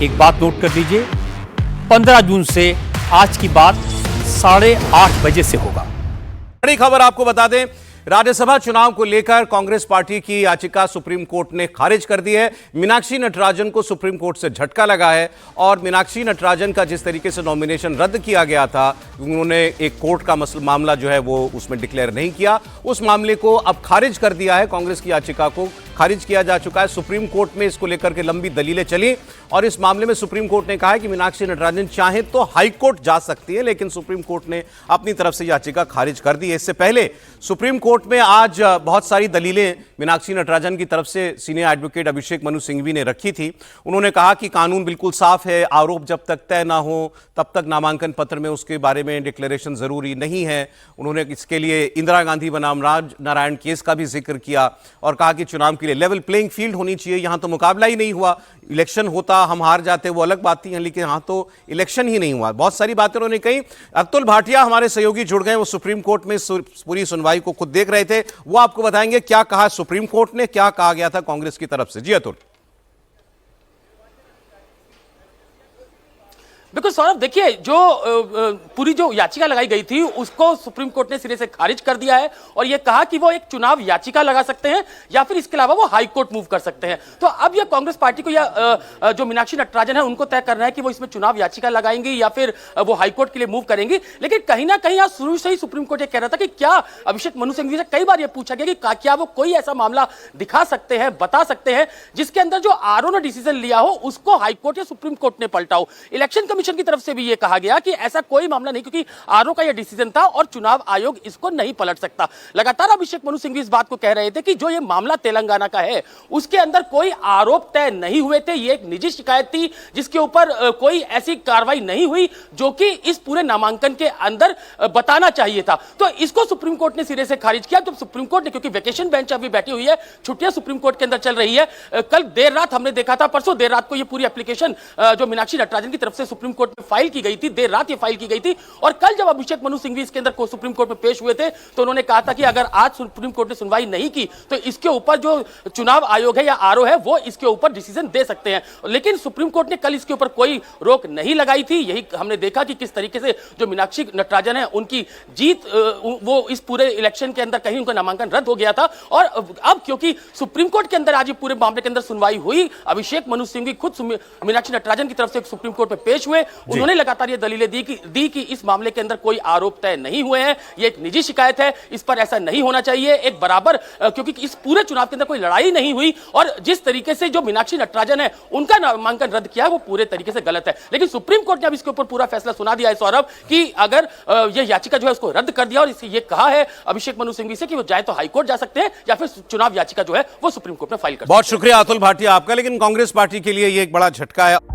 एक बात नोट कर लीजिए, 15 जून से आज की बात 8:30 बजे से होगा। बड़ी खबर आपको बता दें, राज्यसभा चुनाव को लेकर कांग्रेस पार्टी की याचिका सुप्रीम कोर्ट ने खारिज कर दी है। मीनाक्षी नटराजन को सुप्रीम कोर्ट से झटका लगा है और मीनाक्षी नटराजन का जिस तरीके से नॉमिनेशन रद्द किया गया था, उन्होंने एक कोर्ट का मामला जो है वो उसमें डिक्लेयर नहीं किया, उस मामले को अब खारिज कर दिया है। कांग्रेस की याचिका को खारिज किया जा चुका है। सुप्रीम कोर्ट में इसको लेकर के लंबी दलीलें चली और इस मामले में सुप्रीम कोर्ट ने कहा है कि मीनाक्षी नटराजन चाहे तो हाई कोर्ट जा सकती है, लेकिन सुप्रीम कोर्ट ने अपनी तरफ से याचिका खारिज कर दी है। इससे पहले सुप्रीम कोर्ट में आज बहुत सारी दलीलें मीनाक्षी नटराजन की तरफ से सीनियर एडवोकेट अभिषेक मनु सिंघवी ने रखी थी। उन्होंने कहा कि कानून बिल्कुल साफ है, आरोप जब तक तय ना हो तब तक नामांकन पत्र में उसके बारे में डिक्लेरेशन जरूरी नहीं है। उन्होंने इसके लिए इंदिरा गांधी बनाम राज नारायण केस का भी जिक्र किया और कहा कि चुनाव के लिए लेवल प्लेइंग फील्ड होनी चाहिए। यहां तो मुकाबला ही नहीं हुआ, इलेक्शन होता हम हार जाते वो अलग बात थी, लेकिन यहां तो इलेक्शन ही नहीं हुआ। बहुत सारी बातें उन्होंने कही। अतुल भाटिया हमारे सहयोगी जुड़ गए, वो सुप्रीम कोर्ट में पूरी सुनवाई को खुद देख रहे थे, वो आपको बताएंगे क्या कहा सुप्रीम कोर्ट ने, क्या कहा गया था कांग्रेस की तरफ से। जी अतुल। बिल्कुल सौरभ, देखिए जो पूरी जो याचिका लगाई गई थी उसको सुप्रीम कोर्ट ने सिरे से खारिज कर दिया है और यह कहा कि वो एक चुनाव याचिका लगा सकते हैं या फिर इसके अलावा वो हाई कोर्ट मूव कर सकते हैं। तो अब यह कांग्रेस पार्टी को या जो मीनाक्षी नटराजन है उनको तय करना है कि वो इसमें चुनाव याचिका लगाएंगी या फिर वो हाई कोर्ट के लिए मूव करेंगी। लेकिन कहीं ना कहीं शुरू से ही सुप्रीम कोर्ट ये कह रहा था कि क्या अभिषेक मनु सिंघवी से कई बार यह पूछा गया कि क्या वो कोई ऐसा मामला दिखा सकते हैं, बता सकते हैं जिसके अंदर जो आरओ ने डिसीजन लिया हो उसको हाई कोर्ट या सुप्रीम कोर्ट ने पलटा हो। इलेक्शन कमीशन की तरफ से भी यह कहा गया कि ऐसा कोई मामला नहीं, क्योंकि आरओ का यह डिसीजन था और चुनाव आयोग इसको नहीं पलट सकता। लगातार अभिषेक मनु सिंघवी इस बात को कह रहे थे कि जो यह मामला तेलंगाना का है उसके अंदर कोई आरोप तय नहीं हुए थे, यह एक निजी शिकायत थी जिसके ऊपर कोई ऐसी कार्रवाई नहीं हुई जो कि इस पूरे नामांकन के अंदर बताना चाहिए था। तो इसको सुप्रीम कोर्ट ने सिरे से खारिज किया। जब सुप्रीम कोर्ट ने, क्योंकि वेकेशन बेंच अभी बैठी हुई है, छुट्टियां सुप्रीम कोर्ट के अंदर चल रही है, कल देर रात हमने देखा था, परसों देर रात को यह पूरी एप्लीकेशन जो मीनाक्षी नटराजन की तरफ से सुप्रीम कोर्ट में फाइल की गई थी, देर रात ये फाइल की गई थी और कल जब अभिषेक मनु सिंघवी इसके अंदर को सुप्रीम कोर्ट में पेश हुए थे तो उन्होंने कहा था कि अगर आज सुप्रीम कोर्ट ने सुनवाई नहीं की तो इसके ऊपर जो चुनाव आयोग है या आरओ है वो इसके ऊपर डिसीजन दे सकते हैं। लेकिन सुप्रीम कोर्ट ने कल इसके ऊपर कोई रोक नहीं लगाई थी। यही हमने देखा कि किस तरीके से जो मीनाक्षी नटराजन है उनकी जीत, वो इस पूरे इलेक्शन के अंदर कहीं उनका नामांकन रद्द हो गया था और अब क्योंकि सुप्रीम कोर्ट के अंदर आज ये पूरे मामले के अंदर सुनवाई हुई, अभिषेक मनु सिंघवी खुद मीनाक्षी नटराजन की तरफ से सुप्रीम कोर्ट में पेश हुए, उन्होंने लगातार ये दलीलें दी कि इस मामले के अंदर कोई आरोप तय नहीं हुए हैं, ये एक निजी शिकायत है, इस पर ऐसा नहीं होना चाहिए, एक बराबर, क्योंकि इस पूरे चुनाव के अंदर कोई लड़ाई नहीं हुई और जिस तरीके से जो मीनाक्षी नटराजन है उनका नामांकन रद्द किया वो पूरे तरीके से गलत है। लेकिन सुप्रीम कोर्ट ने अब इसके ऊपर पूरा फैसला सुना दिया है सौरभ कि अगर यह याचिका जो है उसको रद्द कर दिया और इसे ये कहा है अभिषेक मनु सिंघवी से कि वो चाहे तो हाईकोर्ट जा सकते हैं या फिर चुनाव याचिका जो है वो सुप्रीम कोर्ट में फाइल कर सकते हैं। बहुत शुक्रिया अतुल भाटिया आपका। लेकिन कांग्रेस पार्टी के लिए ये एक बड़ा झटका है।